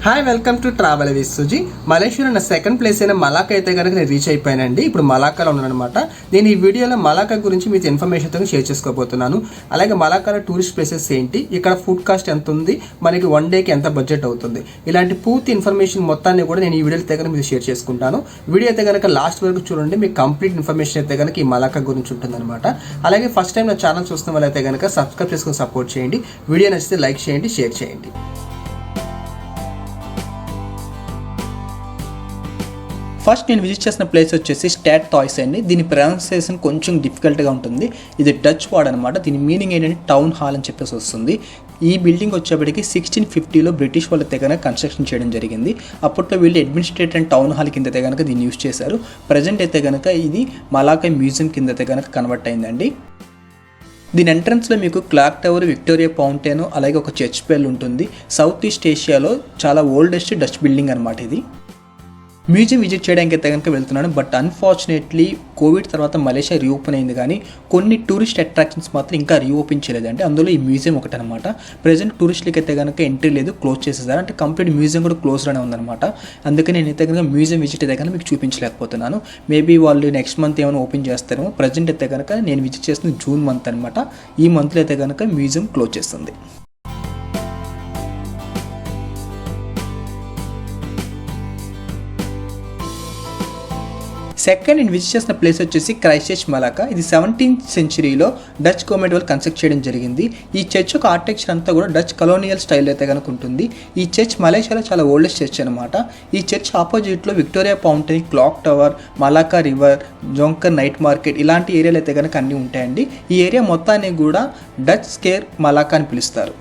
Hi welcome to travel with Suji. మలేషియాలో నా second place అయిన మలాకా అయితే కనుక నేను రీచ్ అయిపోయానండి. ఇప్పుడు మలాకాలో ఉన్నాను అనమాట. నేను ఈ వీడియోలో మలాకా గురించి మీతో ఇన్ఫర్మేషన్తో షేర్ చేసుకోబోతున్నాను. అలాగే మలాకాలో టూరిస్ట్ ప్లేసెస్ ఏంటి, ఇక్కడ ఫుడ్ కాస్ట్ ఎంత ఉంది, మనకి వన్ డేకి ఎంత బడ్జెట్ అవుతుంది, ఇలాంటి పూర్తి ఇన్ఫర్మేషన్ మొత్తాన్ని కూడా నేను ఈ వీడియోలో అయితే కనుక మీరు షేర్ చేసుకుంటాను. వీడియో అయితే కనుక లాస్ట్ వరకు చూడండి, మీకు కంప్లీట్ ఇన్ఫర్మేషన్ అయితే కనుక ఈ మలాకా గురించి ఉంటుందన్నమాట. అలాగే ఫస్ట్ టైం నా ఛానల్ చూస్తున్న వాళ్ళైతే కనుక సబ్స్క్రైబ్ చేసుకుని సపోర్ట్ చేయండి. వీడియో నచ్చితే లైక్ చేయండి, షేర్ చేయండి. ఫస్ట్ నేను విజిట్ చేసిన ప్లేస్ వచ్చేసి స్టాడ్ టాయ్స్ అండి. దీని ప్రొనౌన్సియేషన్ కొంచెం డిఫికల్ట్గా ఉంటుంది. ఇది డచ్ వర్డ్ అనమాట. దీని మీనింగ్ ఏంటంటే టౌన్ హాల్ అని చెప్పేసి వస్తుంది. ఈ బిల్డింగ్ వచ్చేప్పటికి 1650లో బ్రిటిష్ వాళ్ళ తెగన కన్స్ట్రక్షన్ చేయడం జరిగింది. అప్పట్లో వీళ్ళు అడ్మినిస్ట్రేటివ్ అండ్ టౌన్ హాల్ కింద తెగనక దీన్ని యూజ్ చేశారు. ప్రజెంట్ అయితే కనుక ఇది మలాకా మ్యూజియం కింద తెగనక కన్వర్ట్ అయిందండి. దీని ఎంట్రన్స్లో మీకు క్లాక్ టవర్, విక్టోరియా ఫౌంటైన్, అలాగే ఒక చర్చ్ బెల్ ఉంటుంది. సౌత్ ఈస్ట్ ఏషియాలో చాలా ఓల్డెస్ట్ డచ్ బిల్డింగ్ అనమాట ఇది. మ్యూజియం విజిట్ చేయడానికి అయితే కనుక వెళ్తున్నాను. బట్ అన్ఫార్చునేట్లీ కోవిడ్ తర్వాత మలేషియా రీఓపెన్ అయింది, కానీ కొన్ని టూరిస్ట్ అట్రాక్షన్స్ మాత్రం ఇంకా రీఓపెన్ చేయలేదండి. అందులో ఈ మ్యూజియం ఒకటి అనమాట. ప్రజెంట్ టూరిస్టులకి అయితే కనుక ఎంట్రీ లేదు, క్లోజ్ చేసేసారు. అంటే కంప్లీట్ మ్యూజియం కూడా క్లోజ్లోనే ఉందన్నమాట. అందుకని నేనైతే కనుక మ్యూజియం విజిట్ అయితే కనుక మీకు చూపించలేకపోతున్నాను. మేబీ వాళ్ళు నెక్స్ట్ మంత్ ఏమైనా ఓపెన్ చేస్తారేమో. ప్రజెంట్ అయితే కనుక నేను విజిట్ చేస్తుంది జూన్ మంత్ అనమాట. ఈ మంత్లో అయితే కనుక మ్యూజియం క్లోజ్ చేస్తుంది. సెకండ్ నేను విజిట్ చేసిన ప్లేస్ వచ్చేసి క్రైస్ట్ చర్చ్ మలాకా. ఇది 17th సెంచరీలో డచ్ గవర్నమెంట్ వాళ్ళు కన్స్ట్రక్ట్ చేయడం జరిగింది. ఈ చర్చ్ యొక్క ఆర్కిటెక్చర్ అంతా కూడా డచ్ కలోనియల్ స్టైల్ అయితే కనుక ఉంటుంది. ఈ చర్చ్ మలేషియాలో చాలా ఓల్డెస్ట్ చర్చ్ అనమాట. ఈ చర్చ్ ఆపోజిట్లో Victoria fountain, clock tower, Malacca river, Jonker night market ఇలాంటి ఏరియాలు అయితే కనుక అన్నీ ఉంటాయండి. ఈ ఏరియా మొత్తాన్ని కూడా డచ్ స్క్వేర్ మలాకా అని పిలుస్తారు.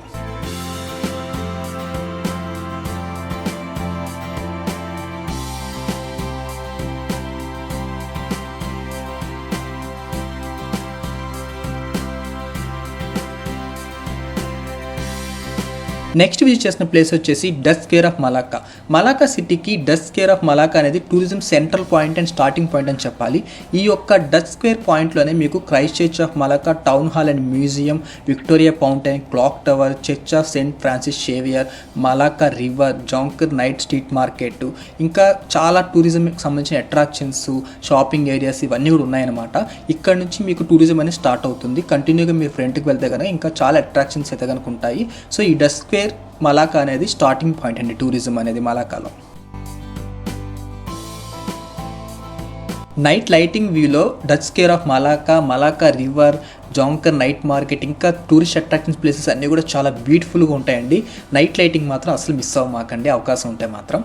నెక్స్ట్ విజిట్ చేసిన ప్లేస్ వచ్చేసి Dutch square of Malacca. Malacca సిటీకి డచ్ స్క్వేర్ ఆఫ్ మలాకా అనేది tourism central point and starting point అని చెప్పాలి. ఈ యొక్క డచ్ స్క్వేర్ పాయింట్లోనే మీకు Christ church of Malacca, town hall and museum, Victoria fountain, clock tower, church of Saint Francis Xavier, Malacca river, Jonker night street market, ఇంకా చాలా టూరిజంకి సంబంధించిన attractions, shopping areas ఇవన్నీ కూడా ఉన్నాయన్నమాట. ఇక్కడ నుంచి మీకు టూరిజం అనేది స్టార్ట్ అవుతుంది. కంటిన్యూగా మీ ఫ్రంట్కి వెళ్తే కనుక ఇంకా చాలా అట్రాక్షన్స్ అయితే కనుక ఉంటాయి. సో ఈ డచ్ స్క్వేర్ మలాకా అనేది స్టార్టింగ్ పాయింట్ అండి టూరిజం అనేది మలాకాలో. నైట్ లైటింగ్ వ్యూలో Dutch square of Malacca, Malacca river, Jonker night market, ఇంకా టూరిస్ట్ అట్రాక్షన్స్ ప్లేసెస్ అన్నీ కూడా చాలా బ్యూటిఫుల్గా ఉంటాయండి. నైట్ లైటింగ్ మాత్రం అసలు మిస్ అవ్వమాకండి, అవకాశం ఉంటే మాత్రం.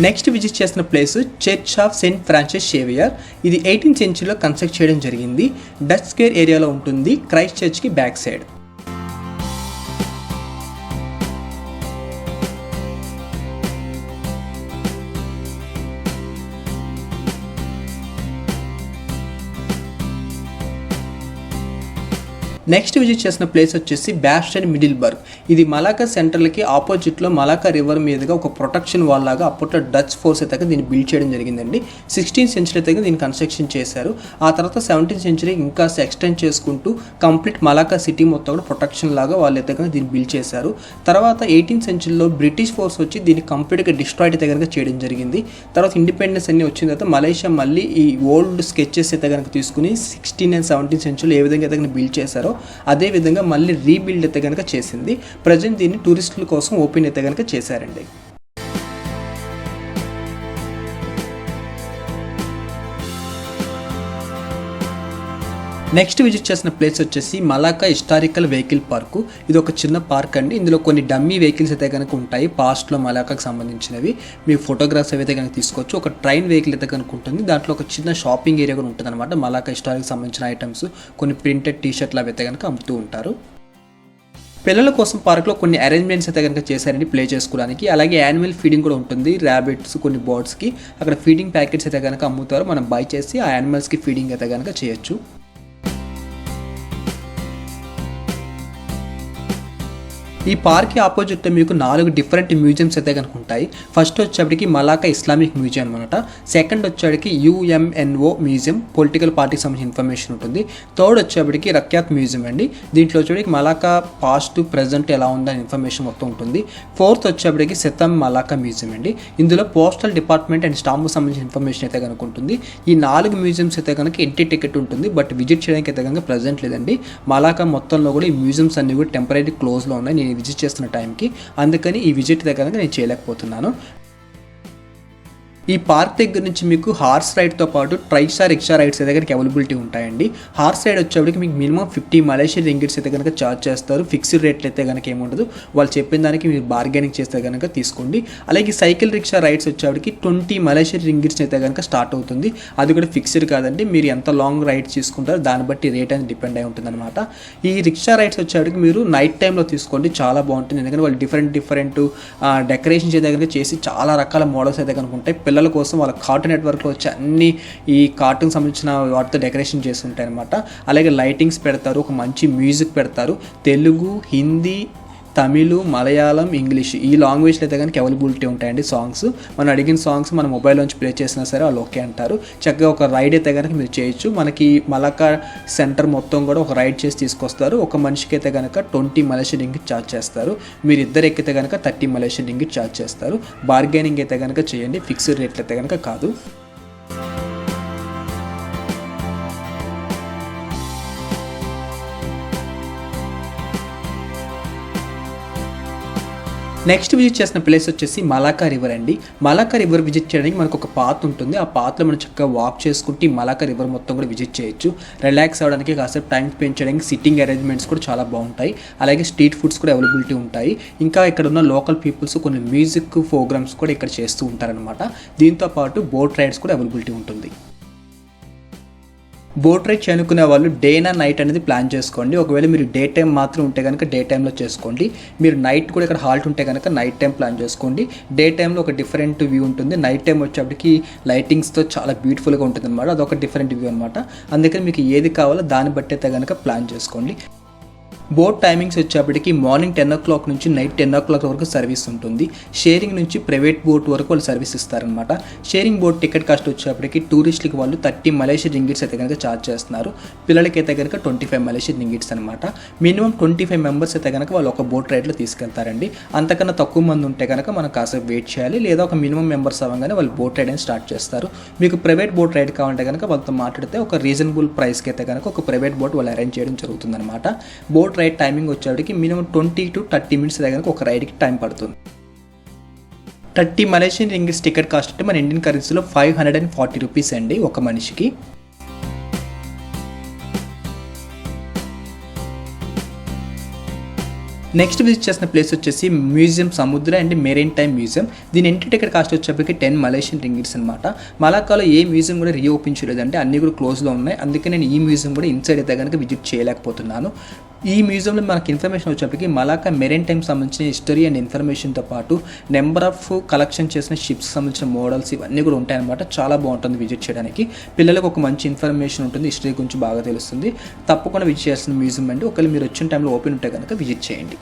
నెక్స్ట్ విజిట్ చేసిన place church of Saint Francis Xavier. ఇది 18th సెంచరీలో కన్స్ట్రక్ట్ చేయడం జరిగింది. డచ్ స్క్వేర్ ఏరియాలో ఉంటుంది, క్రైస్ట్ చర్చ్కి బ్యాక్ సైడ్. నెక్స్ట్ విజిట్ చేసిన ప్లేస్ వచ్చేసి బ్యాస్టన్ మిడిల్బర్గ్. ఇది మలాకా సెంట్రల్కి ఆపోజిట్లో మలాకా రివర్ మీదుగా ఒక ప్రొటెక్షన్ వాల్ లాగా అప్పట్లో డచ్ ఫోర్స్ అయితే దీన్ని బిల్డ్ చేయడం జరిగిందండి. 16th సెంచరీ అయితే దీన్ని కన్స్ట్రక్షన్ చేశారు. ఆ తర్వాత 17th సెంచరీ ఇంకా ఎక్స్టెండ్ చేసుకుంటూ కంప్లీట్ మలాకా సిటీ మొత్తం కూడా ప్రొటెక్షన్ లాగా వాళ్ళు అయితే దీన్ని బిల్డ్ చేశారు. తర్వాత 18th సెంచరీలో బ్రిటిష్ ఫోర్స్ వచ్చి దీన్ని కంప్లీట్గా డిస్ట్రాయిడ్ అయితే కనుక చేయడం జరిగింది. తర్వాత ఇండిపెండెన్స్ అన్ని వచ్చిన తర్వాత మలేషియా మళ్ళీ ఈ ఓల్డ్ స్కెచెస్ అయితే కనుక తీసుకుని 16th and 17th సెంచరీలో ఏ విధంగా అయితే బిల్డ్ చేశారో అదే విధంగా మళ్ళీ రీబిల్డ్ అయితే కనుక చేసింది. ప్రజెంట్ దీన్ని టూరిస్టుల కోసం ఓపెన్ అయితే కనుక చేశారండి. నెక్స్ట్ విజిట్ చేసిన ప్లేస్ వచ్చేసి మలాకా హిస్టారికల్ వెహికల్ పార్కు. ఇది ఒక చిన్న పార్క్ అండి. ఇందులో కొన్ని డమ్మీ వెహికల్స్ అయితే కనుక ఉంటాయి, పాస్ట్లో మలాకాకు సంబంధించినవి. మీ ఫోటోగ్రాఫ్స్ అయితే కనుక తీసుకోవచ్చు. ఒక ట్రైన్ వెహికల్ అయితే కనుక ఉంటుంది. దాంట్లో ఒక చిన్న షాపింగ్ ఏరియా కూడా ఉంటుంది అనమాట. మలాకా హిస్టారిక్ సంబంధించిన ఐటమ్స్, కొన్ని ప్రింటెడ్ టీషర్ట్లు అవి అయితే కనుక అమ్ముతూ ఉంటారు. పిల్లల కోసం పార్క్లో కొన్ని అరేంజ్మెంట్స్ అయితే కనుక చేశారండి ప్లే చేసుకోవడానికి. అలాగే యానిమల్ ఫీడింగ్ కూడా ఉంటుంది. ర్యాబిట్స్, కొన్ని బర్డ్స్కి అక్కడ ఫీడింగ్ ప్యాకెట్స్ అయితే కనుక అమ్ముతారు. మనం బై చేసి ఆ యానిమల్స్కి ఫీడింగ్ అయితే కనుక చేయొచ్చు. ఈ పార్క్ ఆపోజిట్ మీకు 4 డిఫరెంట్ మ్యూజియంస్ అయితే కనుక ఉంటాయి. ఫస్ట్ వచ్చేప్పటికి మలాకా ఇస్లామిక్ మ్యూజియం అనమాట. సెకండ్ వచ్చేప్పటికి UMNO మ్యూజియం, పొలిటికల్ పార్టీకి సంబంధించిన ఇన్ఫర్మేషన్ ఉంటుంది. థర్డ్ వచ్చేప్పటికి రక్యాత్ మ్యూజియం అండి. దీంట్లో వచ్చేప్పటికి మలాకా పాస్ట్ ప్రెజెంట్ ఎలా ఉందని ఇన్ఫర్మేషన్ మొత్తం ఉంటుంది. ఫోర్త్ వచ్చేప్పటికి సెతం మలాకా మ్యూజియం అండి. ఇందులో పోస్టల్ డిపార్ట్మెంట్ అండ్ స్టాంపు సంబంధించిన ఇన్ఫర్మేషన్ అయితే కనుక ఉంటుంది. ఈ 4 మ్యూజియంస్ అయితే కనుక ఎంట్రీ టికెట్ ఉంటుంది, బట్ విజిట్ చేయడానికి అయితే కనుక ప్రెజెంట్ లేదండి. మలాకా మొత్తంలో కూడా ఈ మ్యూజియంస్ అన్ని కూడా టెంపరీ క్లోజ్లో ఉన్నాయి నేను విజిట్ చేస్తున్న టైంకి. అందుకని ఈ విజిట్ దగ్గర నేను చేయలేకపోతున్నాను. ఈ పార్క్ దగ్గర నుంచి మీకు హార్స్ రైడ్తో పాటు ట్రైస్టార్ రిక్షా రైడ్స్ దగ్గరికి అవైలబిలిటీ ఉంటాయండి. హార్స్ రైడ్ వచ్చేప్పటికి మీకు మినిమం 50 మలేషియన్ రింగిట్స్ అయితే కనుక ఛార్జ్ చేస్తారు. ఫిక్స్డ్ రేట్లు అయితే కనుక ఏముండదు. వాళ్ళు చెప్పిన దానికి మీరు బార్గెనింగ్ చేస్తే కనుక తీసుకోండి. అలాగే సైకిల్ రిక్షా రైడ్స్ వచ్చేప్పటికి 20 మలేషియన్ రింగిట్స్ అయితే కనుక స్టార్ట్ అవుతుంది. అది కూడా ఫిక్స్డ్ కాదండి, మీరు ఎంత లాంగ్ రైడ్ తీసుకుంటారో దాన్ని బట్టి రేట్ అనేది డిపెండ్ అయి ఉంటుంది అనమాట. ఈ రిక్షా రైడ్స్ వచ్చేప్పటికి మీరు నైట్ టైంలో తీసుకోండి, చాలా బాగుంటుంది. ఎందుకంటే వాళ్ళు డిఫరెంట్ డెకరేషన్స్ అయితే కనుక చేసి చాలా రకాల మోడల్స్ అయితే కనుక ఉంటాయి. పిల్లల కోసం వాళ్ళ కార్టూన్ నెట్వర్క్లో వచ్చి అన్ని ఈ కార్టూన్ సంబంధించిన వాటితో డెకరేషన్ చేసి ఉంటాయి అనమాట. అలాగే లైటింగ్స్ పెడతారు, ఒక మంచి మ్యూజిక్ పెడతారు. తెలుగు, హిందీ, తమిళ్, మలయాళం, ఇంగ్లీష్ ఈ లాంగ్వేజ్లో అయితే కనుక అవైలబిలిటీ ఉంటాయండి. సాంగ్స్ మనం అడిగిన సాంగ్స్ మన మొబైల్లోంచి ప్లే చేసినా సరే వాళ్ళు ఓకే అంటారు. చక్కగా ఒక రైడ్ అయితే కనుక మీరు చేయొచ్చు. మనకి మలాకా సెంటర్ మొత్తం కూడా ఒక రైడ్ చేసి తీసుకొస్తారు. ఒక మనిషికి అయితే కనుక 20 మలేషియన్ రింగిట్ ఛార్జ్ చేస్తారు. మీరు ఇద్దరు ఎక్కితే కనుక 30 మలేషియన్ రింగిట్ ఛార్జ్ చేస్తారు. బార్గెనింగ్ అయితే కనుక చేయండి, ఫిక్స్డ్ రేట్లు అయితే కనుక కాదు. నెక్స్ట్ విజిట్ చేసిన ప్లేస్ వచ్చేసి మలాకా రివర్ అండి. మలాకా రివర్ విజిట్ చేయడానికి మనకు ఒక పాత్ ఉంటుంది. ఆ పాత్లో మనం చక్కగా వాక్ చేసుకుంటే మలాకా రివర్ మొత్తం కూడా విజిట్ చేయొచ్చు. రిలాక్స్ అవ్వడానికి, కాసేపు టైం స్పెండ్ చేయడానికి సిట్టింగ్ అరేంజ్మెంట్స్ కూడా చాలా బాగుంటాయి. అలాగే స్ట్రీట్ ఫుడ్స్ కూడా అవైలబిలిటీ ఉంటాయి. ఇంకా ఇక్కడ ఉన్న లోకల్ పీపుల్స్ కొన్ని మ్యూజిక్ ప్రోగ్రామ్స్ కూడా ఇక్కడ చేస్తూ ఉంటారనమాట. దీంతోపాటు బోట్ రైడ్స్ కూడా అవైలబిలిటీ ఉంటుంది. బోట్ రైడ్ చేనుకునే వాళ్ళు డే నా నైట్ అనేది ప్లాన్ చేసుకోండి. ఒకవేళ మీరు డే టైం మాత్రం ఉంటే కనుక డే టైంలో చేసుకోండి. మీరు నైట్ కూడా ఇక్కడ హాల్ట్ ఉంటే కనుక నైట్ టైం ప్లాన్ చేసుకోండి. డే టైంలో ఒక డిఫరెంట్ వ్యూ ఉంటుంది. నైట్ టైం వచ్చేప్పటికి లైటింగ్స్తో చాలా బ్యూటిఫుల్గా ఉంటుంది అనమాట. అదొక డిఫరెంట్ వ్యూ అనమాట. అందుకని మీకు ఏది కావాలో దాన్ని బట్టి అయితే కనుక ప్లాన్ చేసుకోండి. బోట్ టైమింగ్స్ వచ్చేప్పటికి మార్నింగ్ 10 o'clock నుంచి నైట్ 10 o'clock వరకు సర్వీస్ ఉంటుంది. షేరింగ్ నుంచి ప్రైవేట్ బోట్ వరకు వాళ్ళు సర్వీస్ ఇస్తారనమాట. షేరింగ్ బోట్ టికెట్ కాస్ట్ వచ్చేప్పటికి టూరిస్టులకి వాళ్ళు 30 మలేషియన్ రింగిట్స్ అయితే కనుక ఛార్జ్ చేస్తున్నారు. పిల్లలకి అయితే కనుక 25 మలేషియన్ రింగిట్స్ అనమాట. మినిమం 25 మెంబర్స్ అయితే కనుక వాళ్ళు ఒక బోట్ రైడ్లో తీసుకెళ్తారండి. అంతకన్నా తక్కువ మంది ఉంటే కనుక మనం కాసేపు వెయిట్ చేయాలి, లేదా ఒక మినిమం మెంబర్స్ అవ్వగానే వాళ్ళు బోట్ రైడ్ అని స్టార్ట్ చేస్తారు. మీకు ప్రైవేట్ బోట్ రైడ్ కావాలంటే కనుక వాళ్ళతో మాట్లాడితే ఒక రీజనబుల్ ప్రైస్కి అయితే కనుక ఒక ప్రైవేట్ బోట్ వాళ్ళు అరేంజ్ చేయడం జరుగుతుందన్నమాట. బోట్ రైడ్ టైమింగ్ వచ్చేటికి మినిమం 20 to 30 minutes దగ్గర ఒక రైడ్కి టైం పడుతుంది. 30 మలేషియన్ రింగిట్స్ టికెట్ కాస్ట్ అంటే మన ఇండియన్ కరెన్సీలో 540 రూపీస్ అండి ఒక మనిషికి. నెక్స్ట్ విజిట్ చేసిన ప్లేస్ వచ్చేసి మ్యూజియం సముద్ర అండ్ మెరైన్ టైమ్ మ్యూజియం. దీని ఎంట్రీ టికెట్ కాస్ట్ వచ్చేప్పటికి 10 మలేషియన్ రింగిట్స్ అనమాట. మలాకాలో ఏ మ్యూజియం కూడా రీఓపెన్ చేయలేదంటే అన్ని కూడా క్లోజ్లో ఉన్నాయి. అందుకే నేను ఈ మ్యూజియం కూడా ఇన్సైడ్ అయితే కనుక విజిట్ చేయలేకపోతున్నాను. ఈ మ్యూజియంలో మనకి ఇన్ఫర్మేషన్ వచ్చేప్పటికి మలాకా మెరైన్ టైమ్ సంబంధించిన హిస్టరీ అండ్ ఇన్ఫర్మేషన్తో పాటు నెంబర్ ఆఫ్ కలెక్షన్ చేసిన షిప్స్ సంబంధించిన మోడల్స్ ఇవన్నీ కూడా ఉంటాయన్నమాట. చాలా బాగుంటుంది విజిట్ చేయడానికి. పిల్లలకు ఒక మంచి ఇన్ఫర్మేషన్ ఉంటుంది, హిస్టరీ గురించి బాగా తెలుస్తుంది. తప్పకుండా విజిట్ చేస్తున్న మ్యూజియం అండి. ఒకవేళ మీరు వచ్చిన టైంలో ఓపెన్ ఉంటే కనుక విజిట్ చేయండి.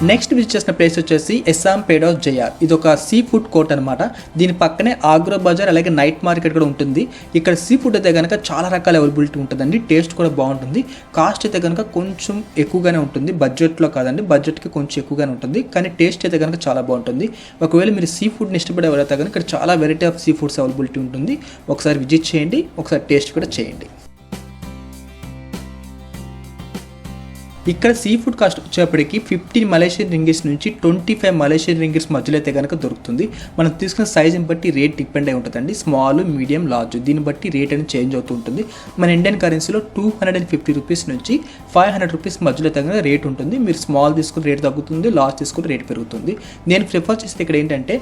నెక్స్ట్ విజిట్ చేసిన ప్లేస్ వచ్చేసి ఎస్సాం పేడో జయార్. ఇది ఒక సీ ఫుడ్ కోర్ట్ అనమాట. దీని పక్కనే ఆగ్రో బజార్ అలాగే నైట్ మార్కెట్ కూడా ఉంటుంది. ఇక్కడ సీ ఫుడ్ అయితే కనుక చాలా రకాల అవైలబిలిటీ ఉంటుందండి. టేస్ట్ కూడా బాగుంటుంది. కాస్ట్ అయితే కనుక కొంచెం ఎక్కువగానే ఉంటుంది, బడ్జెట్లో కాదండి, బడ్జెట్కి కొంచెం ఎక్కువగానే ఉంటుంది. కానీ టేస్ట్ అయితే కనుక చాలా బాగుంటుంది. ఒకవేళ మీరు సీ ఫుడ్ని ఇష్టపడే ఎవరైతే కనుక ఇక్కడ చాలా variety of sea foods availability ఉంటుంది. ఒకసారి విజిట్ చేయండి, ఒకసారి టేస్ట్ కూడా చేయండి. ఇక్కడ సీ ఫుడ్ కాస్ట్ వచ్చేప్పటికి 15 మలేషియన్ రింగిట్స్ నుంచి 25 మలేషియన్ రింగిట్స్ మధ్యలో అయితే కనుక దొరుకుతుంది. మనం తీసుకున్న సైజుని బట్టి రేట్ డిపెండ్ అయి ఉంటుందండి. స్మాల్, మీడియం, లార్జ్ దీన్ని బట్టి రేట్ అనేది చేంజ్ అవుతూ ఉంటుంది. మన ఇండియన్ కరెన్సీలో 250 రూపీస్ నుంచి 500 రూపీస్ మధ్యలో అయితే కనుక రేట్ ఉంటుంది. మీరు స్మాల్ తీసుకుని రేట్ తగ్గుతుంది, లార్జ్ తీసుకుని రేట్ పెరుగుతుంది. నేను ప్రిఫర్ చేస్తే ఇక్కడ ఏంటంటే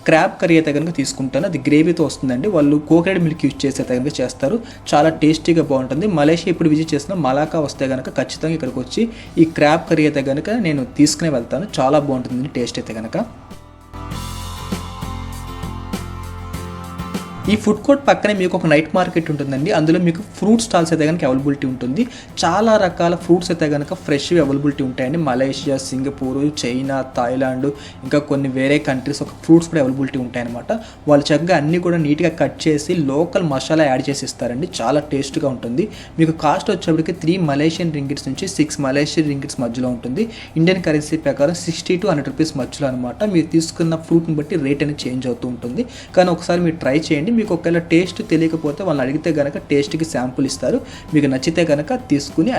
క్రాబ్ కర్రీ అయితే కనుక తీసుకుంటాను. అది గ్రేవీతో వస్తుందండి. వాళ్ళు కోకోనట్ మిల్క్ యూజ్ చేసి అయితే కనుక చేస్తారు. చాలా టేస్టీగా బాగుంటుంది. మలేషియా ఇప్పుడు విజిట్ చేసిన మలాకా వస్తే కనుక ఖచ్చితంగా ఇక్కడికి వచ్చి ఈ క్రాబ్ కర్రీ అయితే కనుక నేను తీసుకునే వెళ్తాను. చాలా బాగుంటుంది టేస్ట్ అయితే కనుక. ఈ ఫుడ్ కోర్ట్ పక్కనే మీకు ఒక నైట్ మార్కెట్ ఉంటుందండి. అందులో మీకు ఫ్రూట్ స్టాల్స్ అయితే కనుక అవైలబిలిటీ ఉంటుంది. చాలా రకాల ఫ్రూట్స్ అయితే కనుక ఫ్రెష్ అవైలబిలిటీ ఉంటాయండి. మలేషియా, సింగపూర్, చైనా, థాయిలాండ్, ఇంకా కొన్ని వేరే కంట్రీస్ ఒక ఫ్రూట్స్ కూడా అవైలబిలిటీ ఉంటాయన్నమాట. వాళ్ళు చక్కగా అన్నీ కూడా నీట్గా కట్ చేసి లోకల్ మసాలా యాడ్ చేసి ఇస్తారండి. చాలా టేస్ట్గా ఉంటుంది. మీకు కాస్ట్ వచ్చేప్పటికి 3 మలేషియన్ రింగిట్స్ నుంచి 6 మలేషియన్ రింగిట్స్ మధ్యలో ఉంటుంది. ఇండియన్ కరెన్సీ ప్రకారం 60 to 100 రూపీస్ మధ్యలో అనమాట. మీరు తీసుకున్న ఫ్రూట్ని బట్టి రేట్ అనేది చేంజ్ అవుతూ ఉంటుంది. కానీ ఒకసారి మీరు ట్రై చేయండి. మీకు ఒకవేళ టేస్ట్ తెలియకపోతే వాళ్ళని అడిగితే కనుక టేస్ట్కి శాంపుల్ ఇస్తారు. మీకు నచ్చితే కనుక తీసుకుని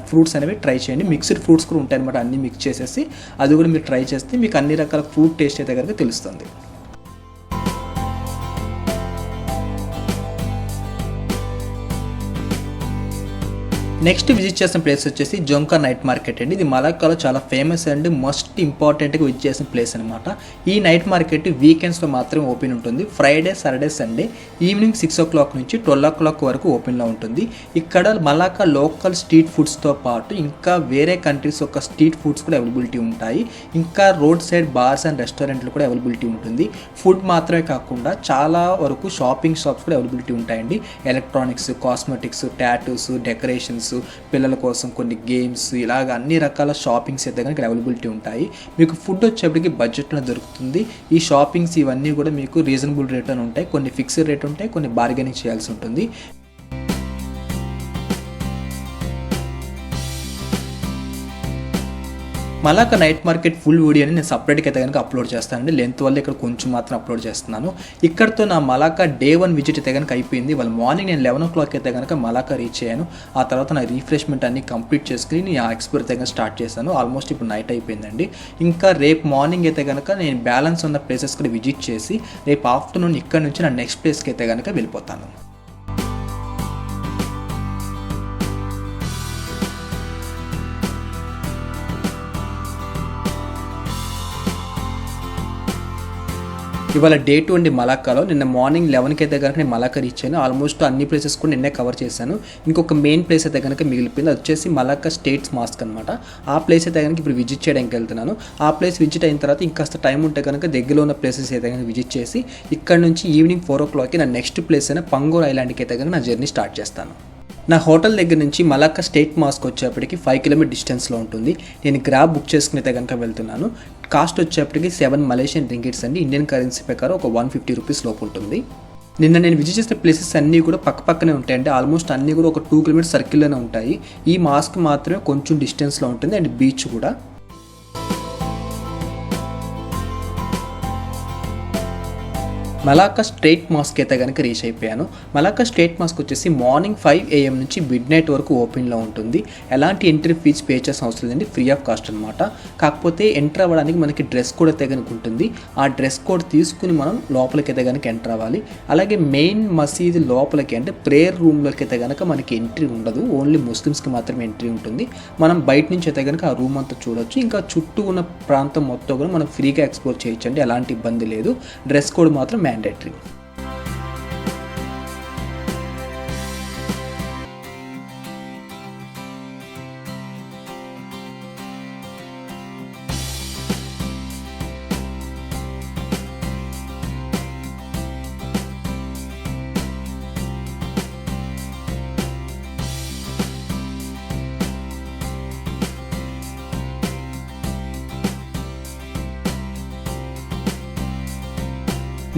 ఫ్రూట్స్ అనేవి ట్రై చేయండి. మిక్స్డ్ ఫ్రూట్స్ కూడా ఉంటాయి అనమాట. అన్నీ మిక్స్ చేసేసి అది కూడా మీరు ట్రై చేస్తే మీకు అన్ని రకాల ఫ్రూట్ టేస్ట్ అయితే కనుక తెలుస్తుంది. నెక్స్ట్ విజిట్ చేసిన ప్లేస్ వచ్చేసి జొంకా నైట్ మార్కెట్ అండి. ఇది మలాక్కాలో చాలా ఫేమస్ అండ్ మస్ట్ ఇంపార్టెంట్గా విజిట్ చేసిన ప్లేస్ అనమాట. ఈ నైట్ మార్కెట్ వీకెండ్స్లో మాత్రమే ఓపెన్ ఉంటుంది. Friday, Saturday, Sunday evening 6 o'clock నుంచి 12 o'clock వరకు ఓపెన్లో ఉంటుంది. ఇక్కడ మలాక్కా లోకల్ స్ట్రీట్ ఫుడ్స్తో పాటు ఇంకా వేరే కంట్రీస్ యొక్క స్ట్రీట్ ఫుడ్స్ కూడా అవైలబిలిటీ ఉంటాయి. ఇంకా రోడ్ సైడ్ బార్స్ అండ్ రెస్టారెంట్లు కూడా అవైలబిలిటీ ఉంటుంది. ఫుడ్ మాత్రమే కాకుండా చాలా వరకు షాపింగ్ షాప్స్ కూడా అవైలబిలిటీ ఉంటాయండి. ఎలక్ట్రానిక్స్, కాస్మెటిక్స్, టాటూస్, డెకరేషన్స్, పిల్లల కోసం కొన్ని గేమ్స్, ఇలాగ అన్ని రకాల షాపింగ్స్ అయితే కనుక అవైలబిలిటీ ఉంటాయి. మీకు ఫుడ్ వచ్చేప్పటికి బడ్జెట్లో దొరుకుతుంది. ఈ షాపింగ్స్ ఇవన్నీ కూడా మీకు రీజనబుల్ రేట్ అని ఉంటాయి. కొన్ని ఫిక్స్డ్ రేట్ ఉంటాయి, కొన్ని బార్గెనింగ్ చేయాల్సి ఉంటుంది. మలాక్కా నైట్ మార్కెట్ ఫుల్ వీడియోని నేను సపరేట్గా అయితే కనుక అప్లోడ్ చేస్తానండి. లెంత్ వల్ల ఇక్కడ కొంచెం మాత్రం అప్లోడ్ చేస్తున్నాను. ఇక్కడతో నా మలాక్కా డే 1 విజిట్ అయితే కనుక అయిపోయింది. వాళ్ళ మార్నింగ్ నేను 11 o'clock అయితే కనుక మలాక్కా రీచ్ అయ్యాను. ఆ తర్వాత నా రీఫ్రెష్మెంట్ అన్ని కంప్లీట్ చేసుకుని నేను ఆ ఎక్స్ప్లోర్ అయితే కనుక స్టార్ట్ చేశాను. ఆల్మోస్ట్ ఇప్పుడు నైట్ అయిపోయిందండి. ఇంకా రేపు మార్నింగ్ అయితే కనుక నేను బ్యాలెన్స్ ఉన్న ప్లేసెస్ కూడా విజిట్ చేసి రేపు ఆఫ్టర్నూన్ ఇక్కడ నుంచి నా నెక్స్ట్ ప్లేస్కి అయితే కనుక వెళ్ళిపోతాను. ఇవాళ డే 2 అండి మలాక్కాలో. నిన్న మార్నింగ్ 11కి అయితే కనుక నేను మలాక్కా రీచ్ అయ్యాను. ఆల్మోస్ట్ అన్ని ప్లేసెస్ కూడా నిన్నే కవర్ చేశాను. ఇంకొక మెయిన్ ప్లేస్ అయితే కనుక మిగిలిపోయింది. అది వచ్చేసి మలాక్కా స్టేట్స్ మాస్క్ అనమాట. ఆ ప్లేస్ అయితే కనుక ఇప్పుడు విజిట్ చేయడానికి వెళ్తున్నాను. ఆ ప్లేస్ విజిట్ అయిన తర్వాత ఇంకాస్త టైం ఉంటే కనుక దగ్గరలో ఉన్న ప్లేసెస్ అయితే కనుక విజిట్ చేసి ఇక్కడ నుంచి ఈవినింగ్ 4 o'clockకి నా నెక్స్ట్ ప్లేస్ అయిన పంగోర్ ఐలాండ్కి అయితే కనుక నా జర్నీ స్టార్ట్ చేస్తాను. నా హోటల్ దగ్గర నుంచి మలాక్కా స్టేట్ మాస్క్ వచ్చేప్పటికి 5 kilometers డిస్టెన్స్లో ఉంటుంది. నేను గ్రాబ్ బుక్ చేసుకుని అయితే కనుక వెళ్తున్నాను. కాస్ట్ వచ్చేప్పటికి 7 మలేషియన్ రింగిట్స్ అండి. ఇండియన్ కరెన్సీ ప్రకారం ఒక 150 రూపీస్ లోపు ఉంటుంది. నిన్న నేను విజిట్ చేసిన ప్లేసెస్ అన్నీ కూడా పక్కనే ఉంటాయండి. ఆల్మోస్ట్ అన్నీ కూడా ఒక 2 kilometers సర్కిల్లోనే ఉంటాయి. ఈ మాస్క్ మాత్రమే కొంచెం డిస్టెన్స్లో ఉంటుంది అండ్ బీచ్ కూడా. మలాక్కా స్ట్రేట్ మాస్క్ అయితే కనుక రీచ్ అయిపోయాను. మలాక్కా స్ట్రేట్ మాస్క్ వచ్చేసి మార్నింగ్ 5 AM నుంచి మిడ్నైట్ వరకు ఓపెన్లో ఉంటుంది. ఎలాంటి ఎంట్రీ ఫీజ్ పే చేసిన అవసరం లేదండి, ఫ్రీ ఆఫ్ కాస్ట్ అనమాట. కాకపోతే ఎంటర్ అవ్వడానికి మనకి డ్రెస్ కోడ్ అయితే కనుక ఉంటుంది. ఆ డ్రెస్ కోడ్ తీసుకుని మనం లోపలికి అయితే కనుక ఎంటర్ అవ్వాలి. అలాగే మెయిన్ మసీదు లోపలికి అంటే ప్రేయర్ రూమ్లోకి అయితే కనుక మనకి ఎంట్రీ ఉండదు. ఓన్లీ ముస్లిమ్స్కి మాత్రమే ఎంట్రీ ఉంటుంది. మనం బయట నుంచి అయితే కనుక ఆ రూమ్ అంతా చూడొచ్చు. ఇంకా చుట్టూ ఉన్న ప్రాంతం మొత్తం కూడా మనం ఫ్రీగా ఎక్స్ప్లోర్ చేయొచ్చండి. ఎలాంటి ఇబ్బంది లేదు. డ్రెస్ కోడ్ మాత్రం mandatory.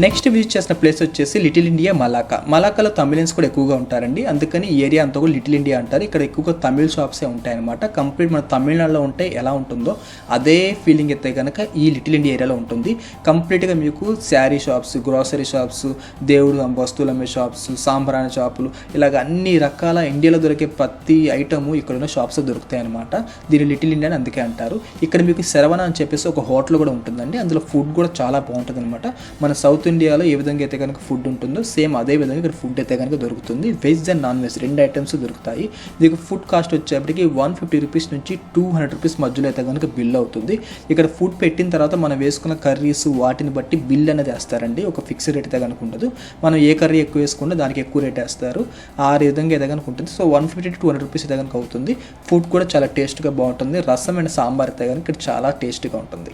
నెక్స్ట్ విజిట్ చేసిన ప్లేస్ వచ్చేసి లిటిల్ ఇండియా మలాక్కా. మలాక్కాలో తమిళన్స్ కూడా ఎక్కువగా ఉంటారండి. అందుకని ఈ ఏరియా అంతా కూడా లిటిల్ ఇండియా అంటారు. ఇక్కడ ఎక్కువగా తమిళ్ షాప్సే ఉంటాయన్నమాట. కంప్లీట్ మన తమిళనాడులో ఉంటే ఎలా ఉంటుందో అదే ఫీలింగ్ అయితే కనుక ఈ లిటిల్ ఇండియా ఏరియాలో ఉంటుంది. కంప్లీట్గా మీకు శారీ షాప్స్, గ్రోసరీ షాప్స్, దేవుడు వస్తువులు అమ్మే షాప్స్, సాంబ్రాణి షాపులు, ఇలాగ అన్ని రకాల ఇండియాలో దొరికే ప్రతి ఐటము ఇక్కడ ఉన్న షాప్స్ దొరుకుతాయి అనమాట. దీన్ని లిటిల్ ఇండియా అని అందుకే అంటారు. ఇక్కడ మీకు శరవణ అని చెప్పేసి ఒక హోటల్ కూడా ఉంటుందండి. అందులో ఫుడ్ కూడా చాలా బాగుంటుంది అనమాట. మన సౌత్ ఇండియాలో ఏ విధంగా అయితే కనుక ఫుడ్ ఉంటుందో సేమ్ అదే విధంగా ఇక్కడ ఫుడ్ అయితే కనుక దొరుకుతుంది. Veg and non veg 2 items దొరుకుతాయి. దీనికి ఫుడ్ కాస్ట్ వచ్చేప్పటికి 150 రూపీస్ నుంచి 200 రూపీస్ మధ్యలో అయితే కనుక బిల్ అవుతుంది. ఇక్కడ ఫుడ్ పెట్టిన తర్వాత మనం వేసుకున్న కర్రీస్ వాటిని బట్టి బిల్ అనేది వేస్తారండి. ఒక ఫిక్స్డ్ రేట్ అయితే కనుక ఉండదు. మనం ఏ కర్రీ ఎక్కువ వేసుకుంటే దానికి ఎక్కువ రేట్ వేస్తారు. ఆ విధంగా అయితే కనుక ఉంటుంది. సో 150 to 200 రూపీస్ అయితే కనుక అవుతుంది. ఫుడ్ కూడా చాలా టేస్ట్గా బాగుంటుంది. రసం అండ్ సాంబార్ అయితే కనుక ఇక్కడ చాలా టేస్ట్గా ఉంటుంది.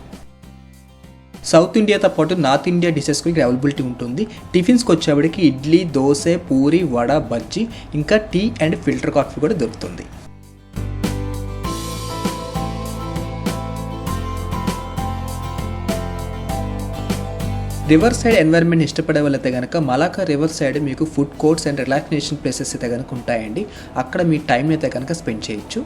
సౌత్ ఇండియాతో పాటు నార్త్ ఇండియా డిషెస్ కూడా అవైలబిలిటీ ఉంటుంది. టిఫిన్స్కి వచ్చేవాడికి ఇడ్లీ, దోశ, పూరి, వడ, బజ్జీ, ఇంకా టీ అండ్ ఫిల్టర్ కాఫీ కూడా దొరుకుతుంది. రివర్ సైడ్ ఎన్వైర్న్మెంట్ ఇష్టపడే వాళ్ళైతే కనుక మలాకా రివర్ సైడ్ మీకు food courts and relaxation places అయితే కనుక ఉంటాయండి. అక్కడ మీ టైం అయితే కనుక స్పెండ్ చేయొచ్చు.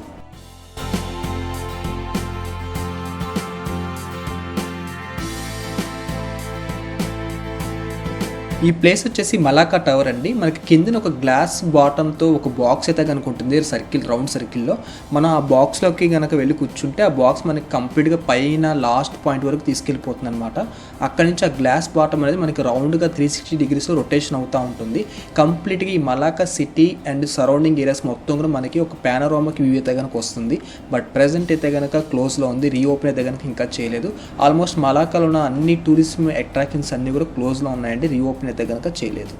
ఈ ప్లేస్ వచ్చేసి మలాకా టవర్ అండి. మనకి కిందన ఒక గ్లాస్ బాటంతో ఒక బాక్స్ అయితే కనుక ఉంటుంది సర్కిల్, రౌండ్ సర్కిల్లో. మనం ఆ బాక్స్లోకి కనుక వెళ్ళి కూర్చుంటే ఆ బాక్స్ మనకి కంప్లీట్గా పైన లాస్ట్ పాయింట్ వరకు తీసుకెళ్ళిపోతుంది అనమాట. అక్కడ నుంచి ఆ గ్లాస్ బాటం అనేది మనకి రౌండ్గా 360 degreesలో రొటేషన్ అవుతూ ఉంటుంది. కంప్లీట్గా ఈ Malacca city and surrounding areas మొత్తం కూడా మనకి ఒక పానోరామాకి వ్యూ అయితే కనుక వస్తుంది. బట్ ప్రెజెంట్ అయితే కనుక క్లోజ్లో ఉంది, రీఓపెన్ అయితే కనుక ఇంకా చేయలేదు. ఆల్మోస్ట్ మలాకాలో ఉన్న అన్ని టూరిజం అట్రాక్షన్స్ అన్నీ కూడా క్లోజ్లో ఉన్నాయండి, రీఓపెన్ అయితే కనుక చేయలేదు.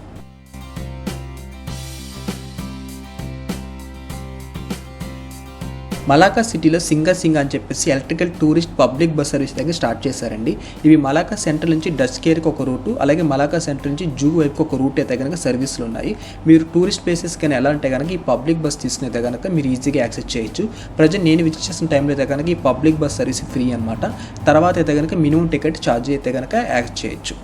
మలాకా సిటీలో సింగ అని చెప్పేసి electrical tourist public bus service దగ్గర స్టార్ట్ చేశారండి. ఇవి మలాకా సెంటర్ నుంచి డచ్ కేర్కి ఒక రూటు, అలాగే మలాకా సెంటర్ నుంచి జూ వైపుకి ఒక రూట్ అయితే కనుక సర్వీసులు ఉన్నాయి. మీరు టూరిస్ట్ ప్లేసెస్ కానీ ఎలా అంటే కనుక ఈ పబ్లిక్ బస్ తీసుకునే కనుక మీరు ఈజీగా యాక్సెస్ చేయొచ్చు. ప్రజెంట్ నేను విజిట్ చేసిన టైంలో అయితే కనుక ఈ పబ్లిక్ బస్ సర్వీస్ ఫ్రీ అనమాట. తర్వాత అయితే కనుక మినిమం టికెట్ ఛార్జ్ అయితే కనుక యాక్సెస్ చేయొచ్చు.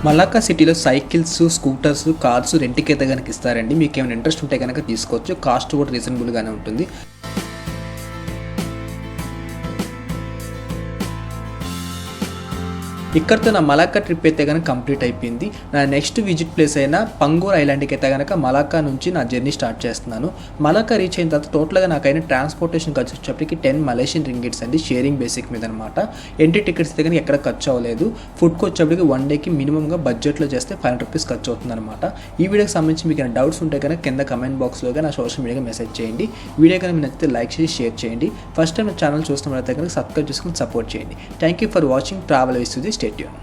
మలాకా సిటీలో సైకిల్స్, స్కూటర్స్, కార్స్ రెంట్కి అయితే కనుక ఇస్తారండి. మీకు ఏమైనా ఇంట్రెస్ట్ ఉంటే కనుక తీసుకోవచ్చు. కాస్ట్ కూడా రీజనబుల్గానే ఉంటుంది. ఇక్కడితో నా మలాకా ట్రిప్ అయితే కనుక కంప్లీట్ అయిపోయింది. నా నెక్స్ట్ విజిట్ ప్లేస్ అయినా పంగూర్ ఐలాండ్కి అయితే కనుక మలాకా నుంచి నా జర్నీ స్టార్ట్ చేస్తున్నాను. మలాకా రీచ్ అయిన తర్వాత టోటల్గా నాకైనా ట్రాన్స్పోర్టేషన్ ఖర్చు వచ్చేప్పటికి 10 మలేషియన్ రింగిట్స్ అండి, షేరింగ్ బేసిక్ మీద అనమాట. ఎంట్రీ టికెట్స్ అయితే కనుక ఎక్కడ ఖర్చు అవ్వలేదు. ఫుడ్కి వచ్చేప్పటికి 1 డేకి మినిమంగా బడ్జెట్లో చేస్తే 500 రూపీస్ ఖర్చు అవుతుంది అనమాట. ఈ వీడియోకి సంబంధించి మీకు ఏమైనా డౌట్స్ ఉంటే కనుక కింద కమెంట్ బాక్స్లో నా సోషల్ మీడియాకి మెసేజ్ చేయండి. వీడియో కనుక మీకు నచ్చితే లైక్ చేసి షేర్ చేయండి. ఫస్ట్ టైం నా ఛానల్ చూస్తున్నట్లయితే కనుక సబ్స్క్రైబ్ చేసుకుని సపోర్ట్ చేయండి. Thank you for watching travel with Sudhi. Stay tune.